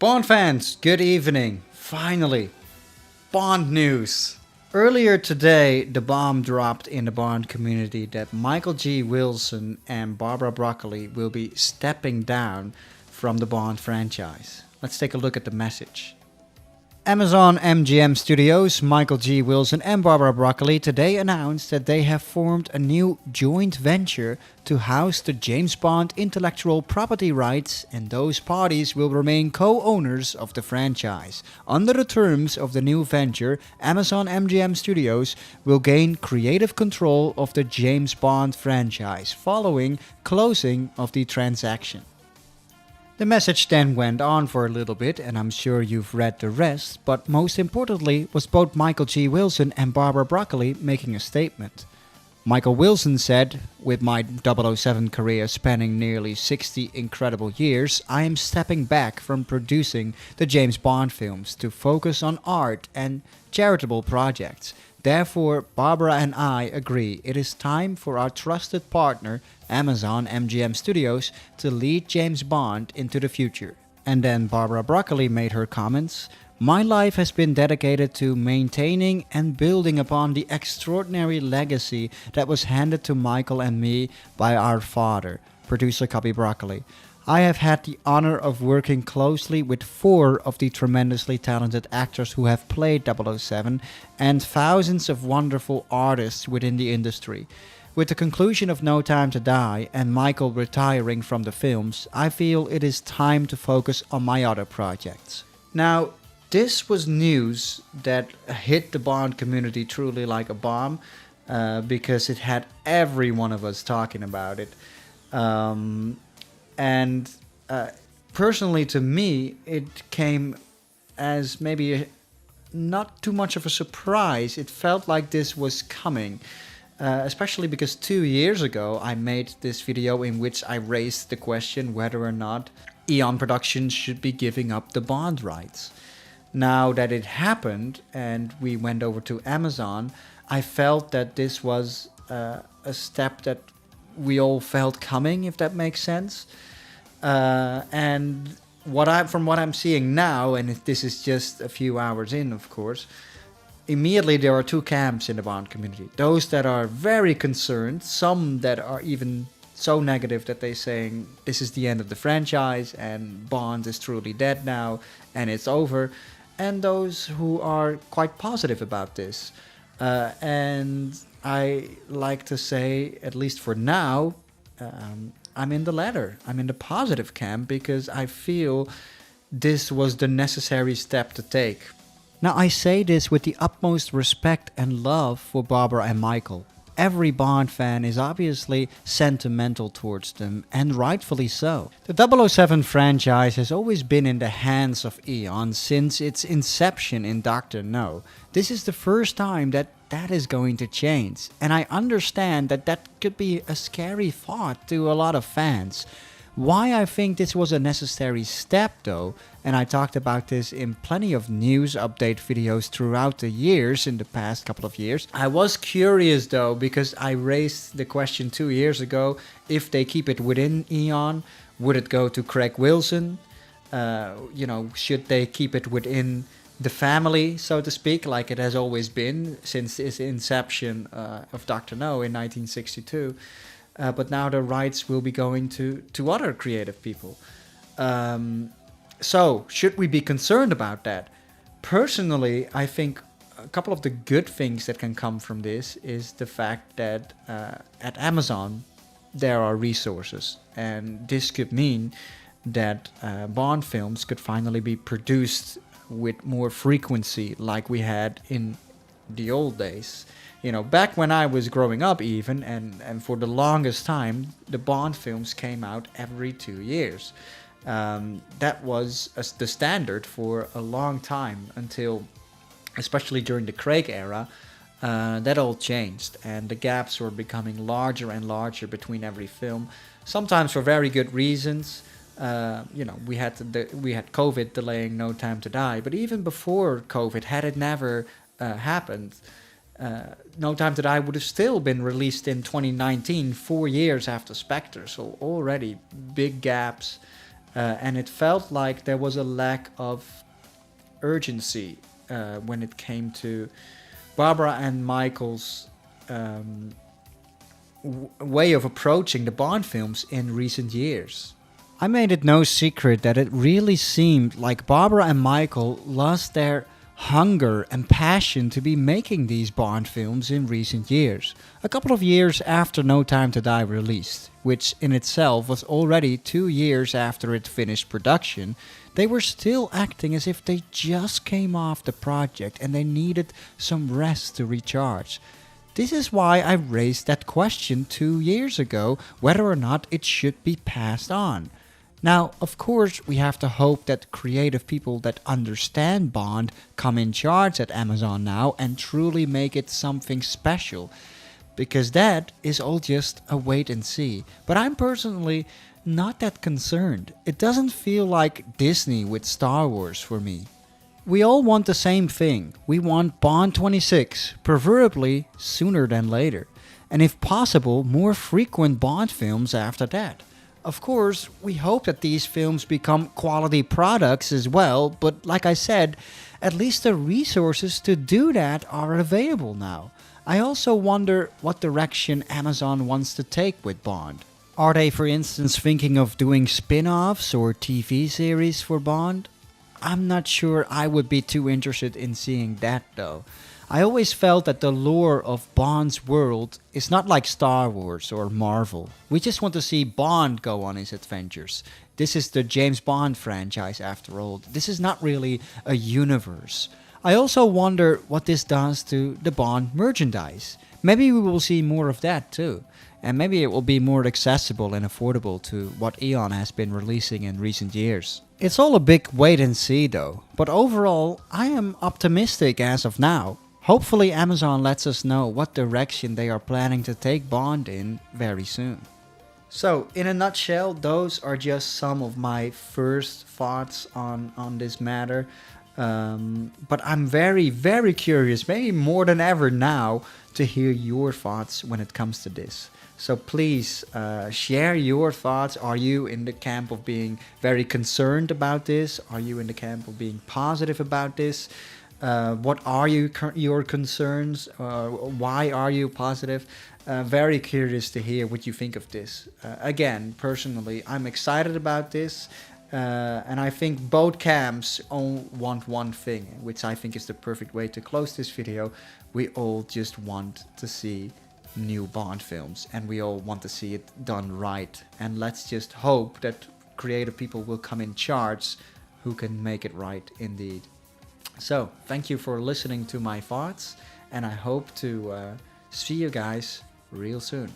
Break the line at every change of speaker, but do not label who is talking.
Bond fans, good evening. Finally, Bond news. Earlier today, the bomb dropped in the Bond community that Michael G. Wilson and Barbara Broccoli will be stepping down from the Bond franchise. Let's take a look at the message. Amazon MGM Studios, Michael G. Wilson and Barbara Broccoli today announced that they have formed a new joint venture to house the James Bond intellectual property rights, and those parties will remain co-owners of the franchise. Under the terms of the new venture, Amazon MGM Studios will gain creative control of the James Bond franchise following closing of the transaction. The message then went on for a little bit, and I'm sure you've read the rest, but most importantly was both Michael G. Wilson and Barbara Broccoli making a statement. Michael Wilson said, "With my 007 career spanning nearly 60 incredible years, I am stepping back from producing the James Bond films to focus on art and charitable projects. Therefore, Barbara and I agree it is time for our trusted partner, Amazon MGM Studios, to lead James Bond into the future." And then Barbara Broccoli made her comments. "My life has been dedicated to maintaining and building upon the extraordinary legacy that was handed to Michael and me by our father, producer Cubby Broccoli. I have had the honor of working closely with 4 of the tremendously talented actors who have played 007 and thousands of wonderful artists within the industry. With the conclusion of No Time to Die and Michael retiring from the films, I feel it is time to focus on my other projects." Now, this was news that hit the Bond community truly like a bomb, because it had every one of us talking about it. And personally, to me, it came as maybe not too much of a surprise. It felt like this was coming, especially because 2 years ago I made this video in which I raised the question whether or not Eon Productions should be giving up the Bond rights. Now that it happened and we went over to Amazon, I felt that this was a step that we all felt coming, if that makes sense. And from what I'm seeing now, and this is just a few hours in, of course, immediately there are 2 camps in the Bond community. Those that are very concerned, some that are even so negative that they're saying this is the end of the franchise and Bond is truly dead now and it's over, and those who are quite positive about this. And I like to say, at least for now, I'm in the latter. I'm in the positive camp because I feel this was the necessary step to take. Now, I say this with the utmost respect and love for Barbara and Michael. Every Bond fan is obviously sentimental towards them, and rightfully so. The 007 franchise has always been in the hands of Eon since its inception in Dr. No. This is the first time that is going to change, and I understand that could be a scary thought to a lot of fans. Why I think this was a necessary step though, and I talked about this in plenty of news update videos throughout the years, in the past couple of years. I was curious though, because I raised the question 2 years ago, if they keep it within Eon, would it go to Craig Wilson? Should they keep it within the family, so to speak, like it has always been since its inception of Dr. No in 1962. But now the rights will be going to other creative people. So, should we be concerned about that? Personally, I think a couple of the good things that can come from this is the fact that at Amazon there are resources, and this could mean that Bond films could finally be produced with more frequency like we had in the old days. Back when I was growing up even, and for the longest time, the Bond films came out every 2 years. That was the standard for a long time until, especially during the Craig era, that all changed, and the gaps were becoming larger and larger between every film, sometimes for very good reasons. We had COVID delaying No Time to Die, but even before COVID, had it never happened, No Time to Die would have still been released in 2019, 4 years after Spectre. So already big gaps And it felt like there was a lack of urgency when it came to Barbara and Michael's way of approaching the Bond films in recent years. I made it no secret that it really seemed like Barbara and Michael lost their hunger and passion to be making these Bond films in recent years, a couple of years after No Time to Die released, which in itself was already 2 years after it finished production. They were still acting as if they just came off the project and they needed some rest to recharge. This is why I raised that question 2 years ago, whether or not it should be passed on. Now, of course, we have to hope that creative people that understand Bond come in charge at Amazon now and truly make it something special. Because that is all just a wait and see. But I'm personally not that concerned. It doesn't feel like Disney with Star Wars for me. We all want the same thing. We want Bond 26, preferably sooner than later. And if possible, more frequent Bond films after that. Of course, we hope that these films become quality products as well, but like I said, at least the resources to do that are available now. I also wonder what direction Amazon wants to take with Bond. Are they, for instance, thinking of doing spin-offs or TV series for Bond? I'm not sure I would be too interested in seeing that though. I always felt that the lore of Bond's world is not like Star Wars or Marvel. We just want to see Bond go on his adventures. This is the James Bond franchise after all. This is not really a universe. I also wonder what this does to the Bond merchandise. Maybe we will see more of that too. And maybe it will be more accessible and affordable to what Eon has been releasing in recent years. It's all a big wait and see though. But overall, I am optimistic as of now. Hopefully Amazon lets us know what direction they are planning to take Bond in very soon. So, in a nutshell, those are just some of my first thoughts on this matter. But I'm very, very curious, maybe more than ever now, to hear your thoughts when it comes to this. So please share your thoughts. Are you in the camp of being very concerned about this? Are you in the camp of being positive about this? What are your concerns? Why are you positive? Very curious to hear what you think of this. Again, personally, I'm excited about this. And I think both camps all want one thing, which I think is the perfect way to close this video. We all just want to see new Bond films, and we all want to see it done right. And let's just hope that creative people will come in charge who can make it right indeed. So, thank you for listening to my thoughts, and I hope to see you guys real soon.